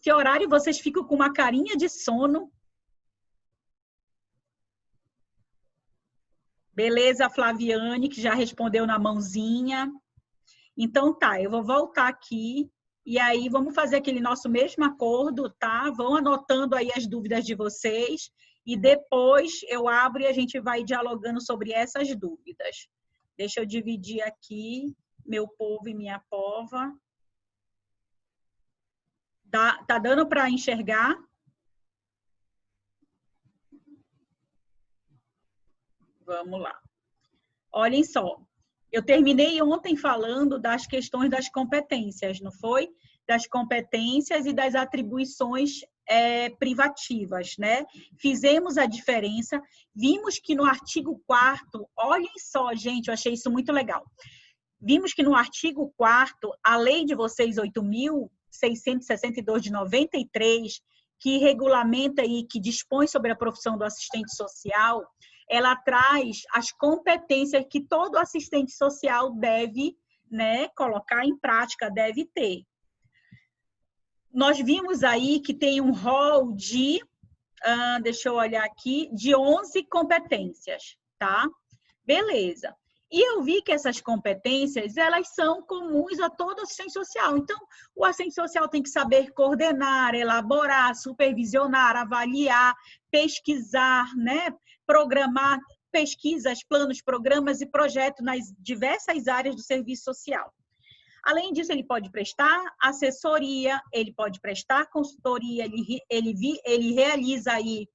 Esse horário vocês ficam com uma carinha de sono. Beleza, Flaviane, que já respondeu na mãozinha. Então tá, eu vou voltar aqui e aí vamos fazer aquele nosso mesmo acordo, tá? Vão anotando aí as dúvidas de vocês e depois eu abro e a gente vai dialogando sobre essas dúvidas. Deixa eu dividir aqui meu povo e minha pova. Tá dando para enxergar? Vamos lá. Olhem só, eu terminei ontem falando das questões das competências, não foi? Das competências e das atribuições privativas, né? Fizemos a diferença, vimos que no artigo 4º, olhem só, gente, eu achei isso muito legal. Vimos que no artigo 4º, a lei de vocês 8.662 de 93, que regulamenta e que dispõe sobre a profissão do assistente social, ela traz as competências que todo assistente social deve, né, colocar em prática, deve ter. Nós vimos aí que tem um rol de, deixa eu olhar aqui, de 11 competências, tá? Beleza. E eu vi que essas competências, elas são comuns a todo assistente social. Então, o assistente social tem que saber coordenar, elaborar, supervisionar, avaliar, pesquisar, né? Programar pesquisas, planos, programas e projetos nas diversas áreas do serviço social. Além disso, ele pode prestar assessoria, ele pode prestar consultoria, ele realiza aí.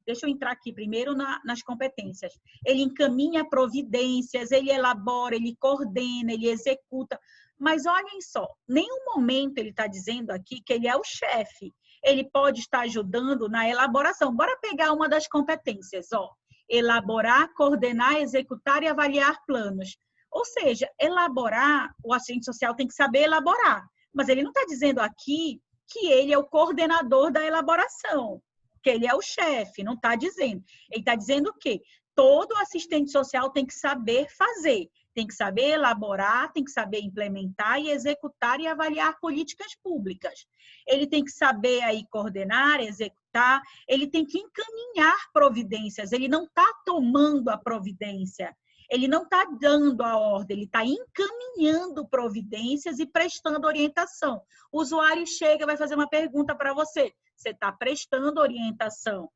Deixa eu entrar aqui primeiro nas competências. Ele encaminha providências, ele elabora, ele coordena, ele executa. Mas olhem só, nenhum momento ele está dizendo aqui que ele é o chefe. Ele pode estar ajudando na elaboração. Bora pegar uma das competências, ó. Elaborar, coordenar, executar e avaliar planos. Ou seja, elaborar, o assistente social tem que saber elaborar. Mas ele não está dizendo aqui que ele é o coordenador da elaboração, que ele é o chefe, não está dizendo. Ele está dizendo o quê? Todo assistente social tem que saber fazer, tem que saber elaborar, tem que saber implementar e executar e avaliar políticas públicas. Ele tem que saber aí coordenar, executar, ele tem que encaminhar providências, ele não está tomando a providência, ele não está dando a ordem, ele está encaminhando providências e prestando orientação. O usuário chega e vai fazer uma pergunta para você. Você está prestando orientação,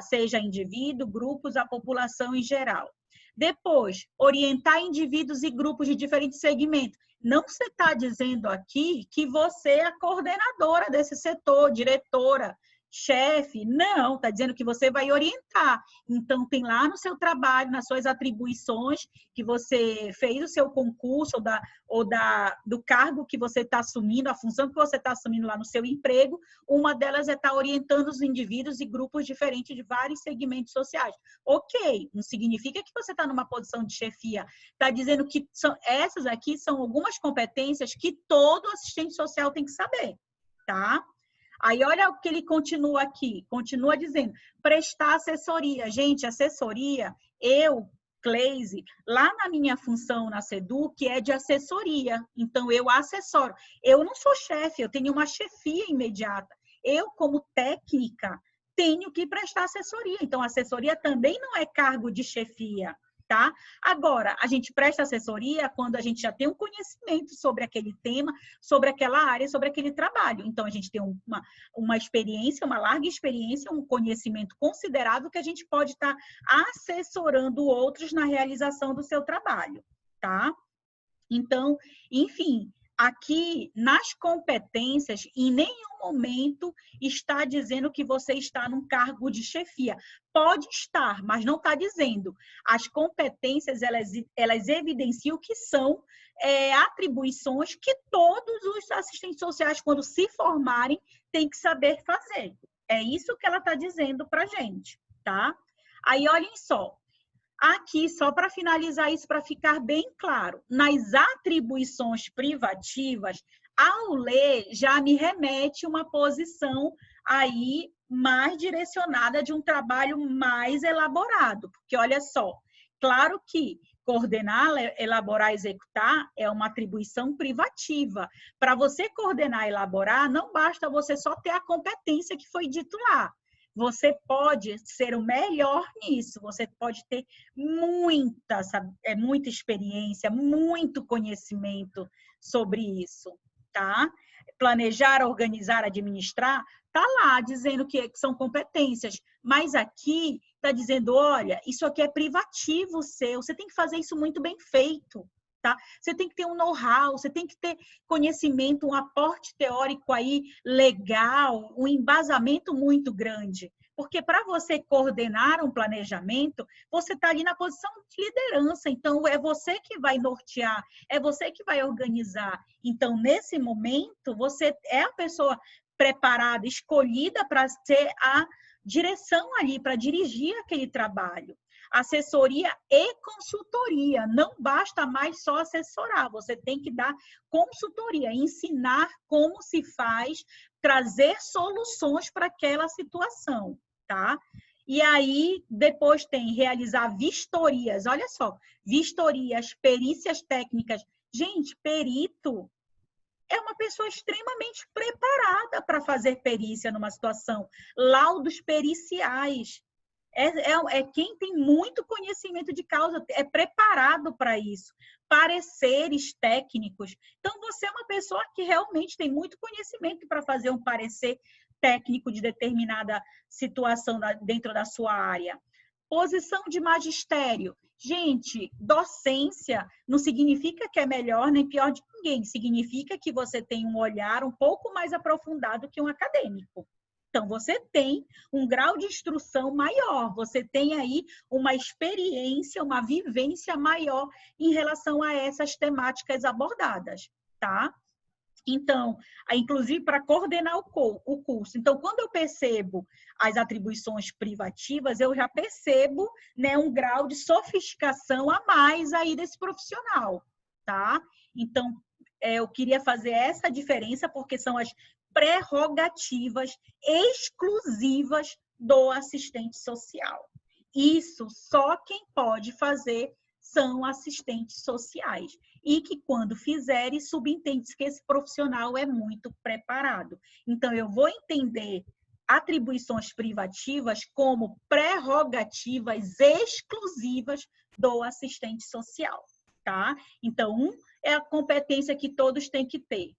seja indivíduo, grupos, a população em geral. Depois, orientar indivíduos e grupos de diferentes segmentos. Não se está dizendo aqui que você é a coordenadora desse setor, diretora, chefe, não, está dizendo que você vai orientar. Então, tem lá no seu trabalho, nas suas atribuições, que você fez o seu concurso do cargo que você está assumindo, a função que você está assumindo lá no seu emprego, uma delas é estar orientando os indivíduos e grupos diferentes de vários segmentos sociais. Ok, não significa que você está numa posição de chefia, está dizendo que essas aqui são algumas competências que todo assistente social tem que saber, tá? Aí, olha o que ele continua aqui. Continua dizendo, prestar assessoria. Gente, assessoria, Cleise, lá na minha função na SEDUC é de assessoria. Então, eu assessoro. Eu não sou chefe, eu tenho uma chefia imediata. Eu, como técnica, tenho que prestar assessoria. Então, assessoria também não é cargo de chefia. Tá? Agora, a gente presta assessoria quando a gente já tem um conhecimento sobre aquele tema, sobre aquela área, sobre aquele trabalho. Então, a gente tem uma experiência, uma larga experiência, um conhecimento considerável que a gente pode estar assessorando outros na realização do seu trabalho, tá? Então, enfim, aqui nas competências, em nenhum momento está dizendo que você está num cargo de chefia. Pode estar, mas não está dizendo. As competências, elas evidenciam que são atribuições que todos os assistentes sociais, quando se formarem, têm que saber fazer. É isso que ela está dizendo para a gente, tá? Aí, olhem só. Aqui, só para finalizar isso, para ficar bem claro, nas atribuições privativas, ao ler, já me remete uma posição aí mais direcionada de um trabalho mais elaborado. Porque, olha só, claro que coordenar, elaborar, executar é uma atribuição privativa. Para você coordenar, elaborar, não basta você só ter a competência que foi dito lá. Você pode ser o melhor nisso, você pode ter muita experiência, muito conhecimento sobre isso, tá? Planejar, organizar, administrar, tá lá dizendo que são competências, mas aqui está dizendo, olha, isso aqui é privativo seu, você tem que fazer isso muito bem feito, tá? Você tem que ter um know-how, você tem que ter conhecimento, um aporte teórico aí legal, um embasamento muito grande. Porque para você coordenar um planejamento, você está ali na posição de liderança, então é você que vai nortear, é você que vai organizar. Então, nesse momento, você é a pessoa preparada, escolhida para ser a direção ali, para dirigir aquele trabalho. Assessoria e consultoria. Não basta mais só assessorar, você tem que dar consultoria, ensinar como se faz, trazer soluções para aquela situação, tá? E aí, depois tem realizar vistorias. Olha só, vistorias, perícias técnicas. Gente, perito é uma pessoa extremamente preparada para fazer perícia numa situação. Laudos periciais. É quem tem muito conhecimento de causa, é preparado para isso. Pareceres técnicos. Então, você é uma pessoa que realmente tem muito conhecimento para fazer um parecer técnico de determinada situação dentro da sua área. Posição de magistério. Gente, docência não significa que é melhor nem pior de ninguém. Significa que você tem um olhar um pouco mais aprofundado que um acadêmico. Então, você tem um grau de instrução maior, você tem aí uma experiência, uma vivência maior em relação a essas temáticas abordadas, tá? Então, inclusive para coordenar o curso. Então, quando eu percebo as atribuições privativas, eu já percebo, né, um grau de sofisticação a mais aí desse profissional, tá? Então, eu queria fazer essa diferença porque são as prerrogativas exclusivas do assistente social. Isso só quem pode fazer são assistentes sociais. E que, quando fizerem, subentende que esse profissional é muito preparado. Então, eu vou entender atribuições privativas como prerrogativas exclusivas do assistente social, tá? Então, é a competência que todos têm que ter.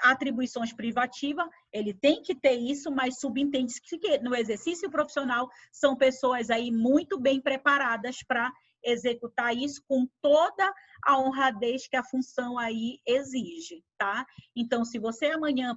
Atribuições privativas, ele tem que ter isso, mas subentende-se que no exercício profissional são pessoas aí muito bem preparadas para executar isso com toda a honradez que a função aí exige, tá? Então, se você amanhã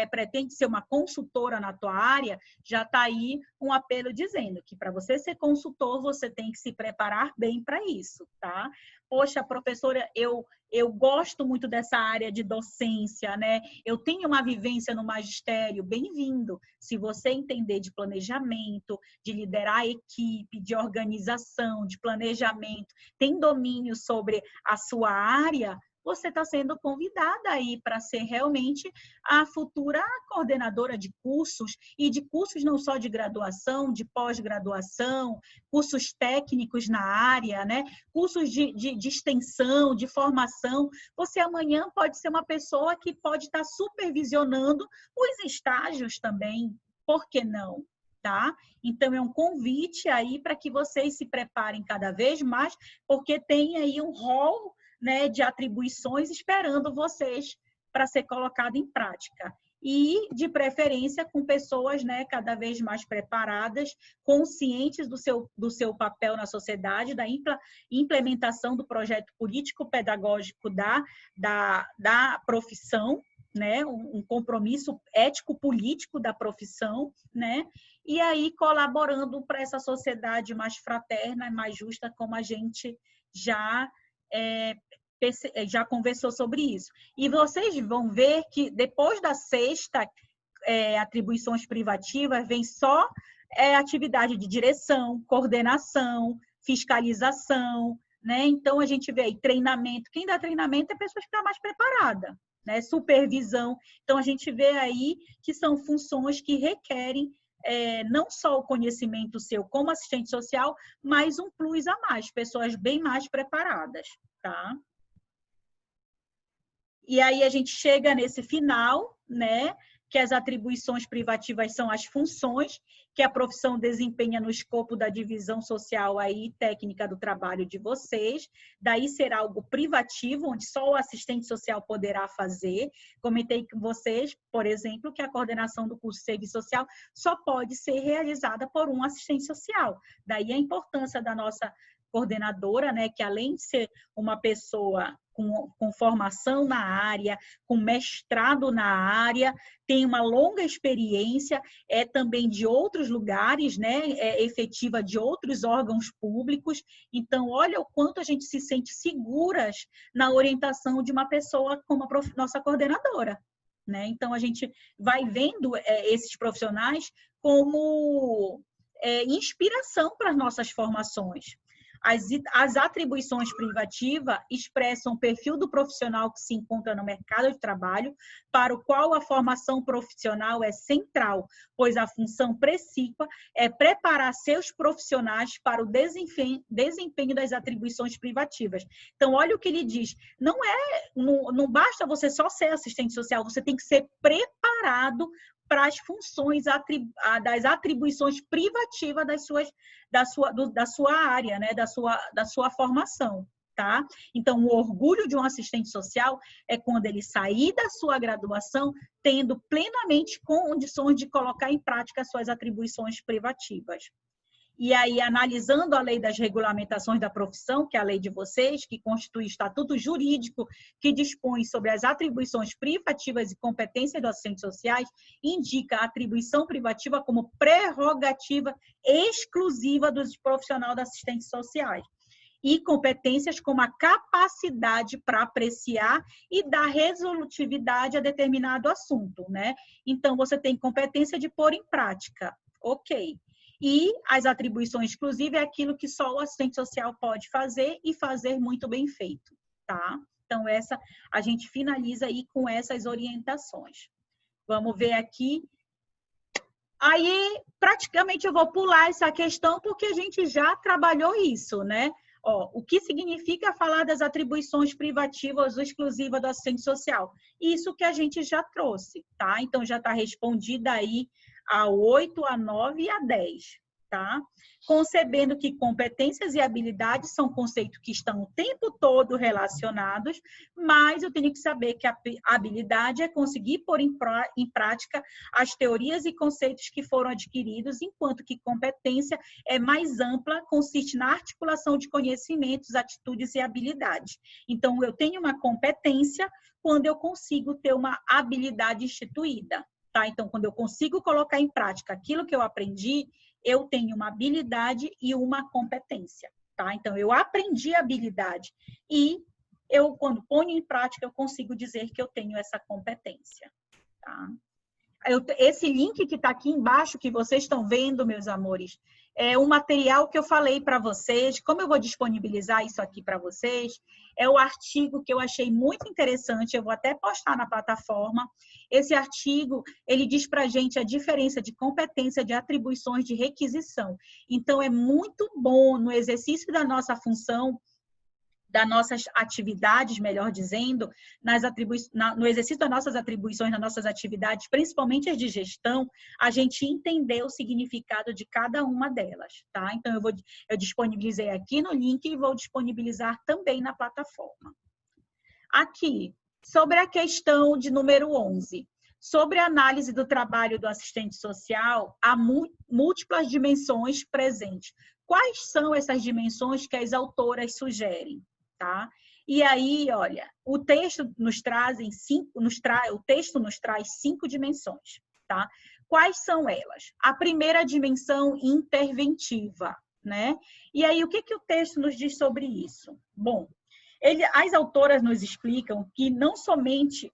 pretende ser uma consultora na tua área, já está aí um apelo dizendo que para você ser consultor, você tem que se preparar bem para isso, tá? Poxa, professora, eu gosto muito dessa área de docência, né? Eu tenho uma vivência no magistério, bem-vindo. Se você entender de planejamento, de liderar a equipe, de organização, de planejamento, tem domínio sobre a sua área, você está sendo convidada aí para ser realmente a futura coordenadora de cursos, e de cursos não só de graduação, de pós-graduação, cursos técnicos na área, né? Cursos de extensão, de formação. Você amanhã pode ser uma pessoa que pode estar supervisionando os estágios também, por que não? Tá? Então, é um convite aí para que vocês se preparem cada vez mais, porque tem aí um rol, né, de atribuições esperando vocês para ser colocado em prática. E, de preferência, com pessoas, né, cada vez mais preparadas, conscientes do seu papel na sociedade, da implementação do projeto político-pedagógico da profissão, né, um compromisso ético-político da profissão, né, e aí colaborando para essa sociedade mais fraterna e mais justa, como a gente já conversou sobre isso. E vocês vão ver que depois da sexta atribuições privativas, vem só atividade de direção, coordenação, fiscalização, né? Então, a gente vê aí treinamento. Quem dá treinamento é a pessoa que está mais preparada, né? Supervisão. Então, a gente vê aí que são funções que requerem não só o conhecimento seu como assistente social, mas um plus a mais, pessoas bem mais preparadas, tá? E aí a gente chega nesse final, né? Que as atribuições privativas são as funções que a profissão desempenha no escopo da divisão social aí, técnica do trabalho de vocês. Daí será algo privativo, onde só o assistente social poderá fazer. Comentei com vocês, por exemplo, que a coordenação do curso de serviço social só pode ser realizada por um assistente social. Daí a importância da nossa coordenadora, né, que além de ser uma pessoa com formação na área, com mestrado na área, tem uma longa experiência, é também de outros lugares, né, é efetiva de outros órgãos públicos. Então, olha o quanto a gente se sente seguras na orientação de uma pessoa como a nossa coordenadora, né? Então, a gente vai vendo esses profissionais como inspiração para as nossas formações. As atribuições privativas expressam o perfil do profissional que se encontra no mercado de trabalho, para o qual a formação profissional é central, pois a função principal é preparar seus profissionais para o desempenho das atribuições privativas. Então, olha o que ele diz. Não basta você só ser assistente social, você tem que ser preparado para as funções das atribuições privativas da sua área, né? da sua formação. Tá? Então, o orgulho de um assistente social é quando ele sair da sua graduação tendo plenamente condições de colocar em prática as suas atribuições privativas. E aí, analisando a lei das regulamentações da profissão, que é a lei de vocês, que constitui o estatuto jurídico que dispõe sobre as atribuições privativas e competências dos assistentes sociais, indica a atribuição privativa como prerrogativa exclusiva dos profissionais de assistentes sociais. E competências como a capacidade para apreciar e dar resolutividade a determinado assunto, né? Então, você tem competência de pôr em prática, ok. E as atribuições exclusivas é aquilo que só o assistente social pode fazer e fazer muito bem feito, tá? Então, a gente finaliza aí com essas orientações. Vamos ver aqui. Aí, praticamente, eu vou pular essa questão porque a gente já trabalhou isso, né? Ó, o que significa falar das atribuições privativas ou exclusivas do assistente social? Isso que a gente já trouxe, tá? Então, já está respondida aí a 8, a 9 e a 10, tá? Concebendo que competências e habilidades são conceitos que estão o tempo todo relacionados, mas eu tenho que saber que a habilidade é conseguir pôr em prática as teorias e conceitos que foram adquiridos, enquanto que competência é mais ampla, consiste na articulação de conhecimentos, atitudes e habilidades. Então, eu tenho uma competência quando eu consigo ter uma habilidade instituída. Tá? Então, quando eu consigo colocar em prática aquilo que eu aprendi, eu tenho uma habilidade e uma competência. Tá? Então, eu aprendi a habilidade e quando ponho em prática, eu consigo dizer que eu tenho essa competência. Tá? Esse link que está aqui embaixo, que vocês estão vendo, meus amores, é um material que eu falei para vocês. Como eu vou disponibilizar isso aqui para vocês, é o artigo que eu achei muito interessante, eu vou até postar na plataforma. Esse artigo, ele diz para a gente a diferença de competência, de atribuições, de requisição. Então, é muito bom no exercício da nossa função, das nossas atividades, melhor dizendo, no exercício das nossas atribuições, nas nossas atividades, principalmente as de gestão, a gente entender o significado de cada uma delas, tá? Então, eu disponibilizei aqui no link e vou disponibilizar também na plataforma. Aqui, sobre a questão de número 11, sobre a análise do trabalho do assistente social, há múltiplas dimensões presentes. Quais são essas dimensões que as autoras sugerem? Tá? E aí, olha, o texto nos traz 5 dimensões, tá? Quais são elas? A primeira dimensão interventiva, né? E aí, o que o texto nos diz sobre isso? Bom, as autoras nos explicam que não somente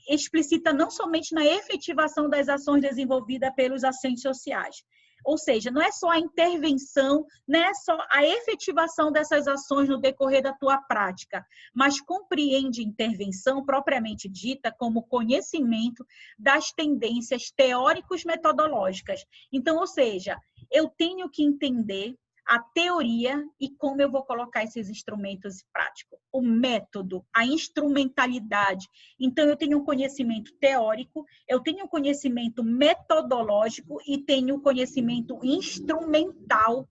explicita não somente na efetivação das ações desenvolvidas pelos assistentes sociais. Ou seja, não é só a intervenção, não é só a efetivação dessas ações no decorrer da tua prática, mas compreende intervenção propriamente dita como conhecimento das tendências teóricos metodológicas. Então, ou seja, eu tenho que entender a teoria e como eu vou colocar esses instrumentos em prática. O método, a instrumentalidade. Então, eu tenho um conhecimento teórico, eu tenho um conhecimento metodológico e tenho um conhecimento instrumental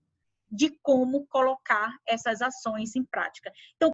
de como colocar essas ações em prática. Então,